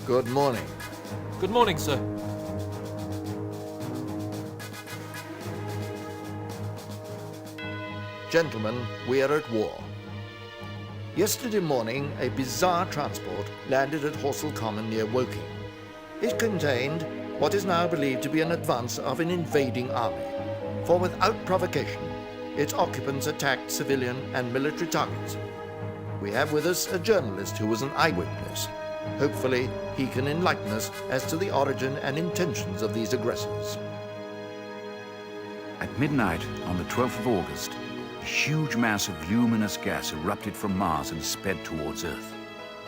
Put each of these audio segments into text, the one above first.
Good morning. Good morning, sir. Gentlemen, we are at war. Yesterday morning, a bizarre transport landed at Horsell Common near Woking. It contained what is now believed to be an advance of an invading army, for without provocation, its occupants attacked civilian and military targets. We have with us a journalist who was an eyewitness. Hopefully, he can enlighten us as to the origin and intentions of these aggressors. At midnight on the 12th of August, a huge mass of luminous gas erupted from Mars and sped towards Earth.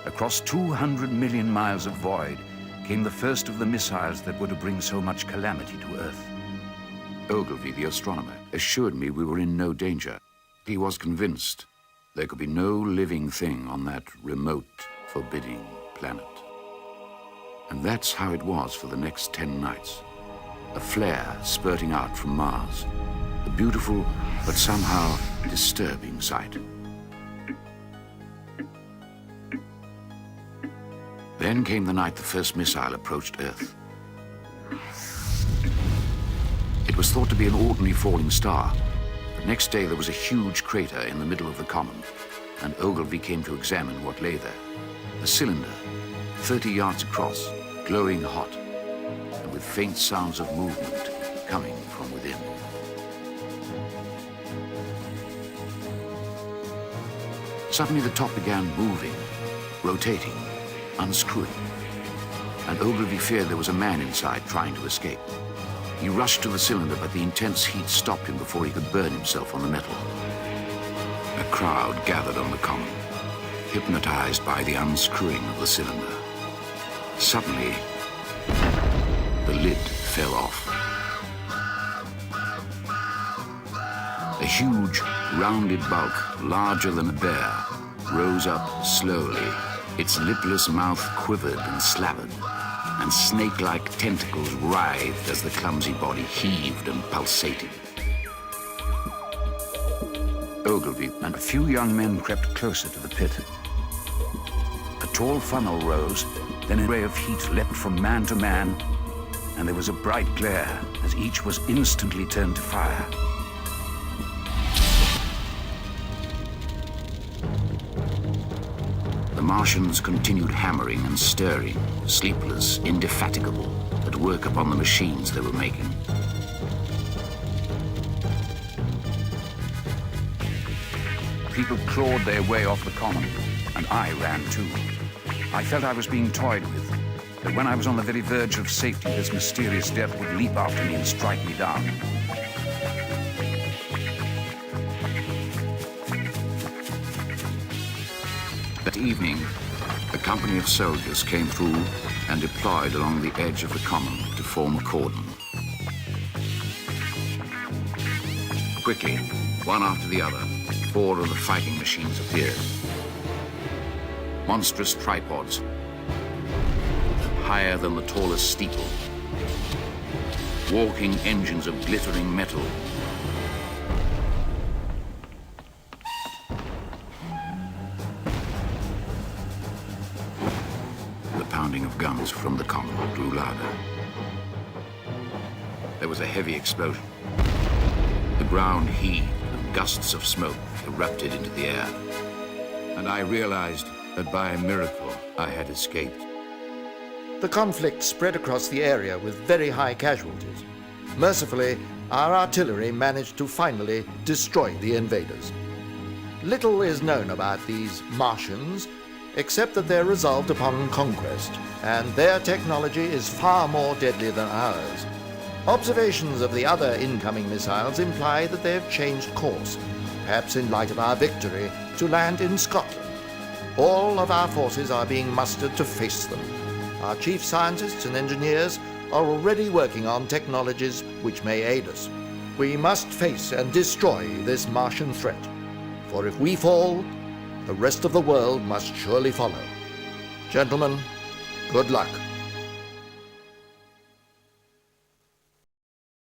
Across 200 million miles of void came the first of the missiles that were to bring so much calamity to Earth. Ogilvy, the astronomer, assured me we were in no danger. He was convinced there could be no living thing on that remote, forbidding planet. And that's how it was for the next 10 nights. A flare spurting out from Mars. A beautiful, but somehow disturbing sight. Then came the night the first missile approached Earth. It was thought to be an ordinary falling star. The next day there was a huge crater in the middle of the common, and Ogilvy came to examine what lay there. A cylinder, 30 yards across, glowing hot, and with faint sounds of movement coming from within. Suddenly the top began moving, rotating, unscrewing, and Ogilvy feared there was a man inside trying to escape. He rushed to the cylinder, but the intense heat stopped him before he could burn himself on the metal. A crowd gathered on the common, hypnotized by the unscrewing of the cylinder. Suddenly, the lid fell off. A huge, rounded bulk, larger than a bear, rose up slowly. Its lipless mouth quivered and slavered, and snake-like tentacles writhed as the clumsy body heaved and pulsated. Ogilvy and a few young men crept closer to the pit. A tall funnel rose, then a ray of heat leapt from man to man, and there was a bright glare as each was instantly turned to fire. The Martians continued hammering and stirring, sleepless, indefatigable, at work upon the machines they were making. People clawed their way off the common, and I ran too. I felt I was being toyed with, that when I was on the very verge of safety, this mysterious death would leap after me and strike me down. That evening, a company of soldiers came through and deployed along the edge of the common to form a cordon. Quickly, one after the other, 4 of the fighting machines appeared. Monstrous tripods, higher than the tallest steeple. Walking engines of glittering metal. The pounding of guns from the common grew louder. There was a heavy explosion. The ground heaved and gusts of smoke erupted into the air. And I realized that by a miracle I had escaped. The conflict spread across the area with very high casualties. Mercifully, our artillery managed to finally destroy the invaders. Little is known about these Martians, except that they're resolved upon conquest, and their technology is far more deadly than ours. Observations of the other incoming missiles imply that they have changed course, perhaps in light of our victory, to land in Scotland. All of our forces are being mustered to face them. Our chief scientists and engineers are already working on technologies which may aid us. We must face and destroy this Martian threat, for if we fall, the rest of the world must surely follow. Gentlemen, good luck.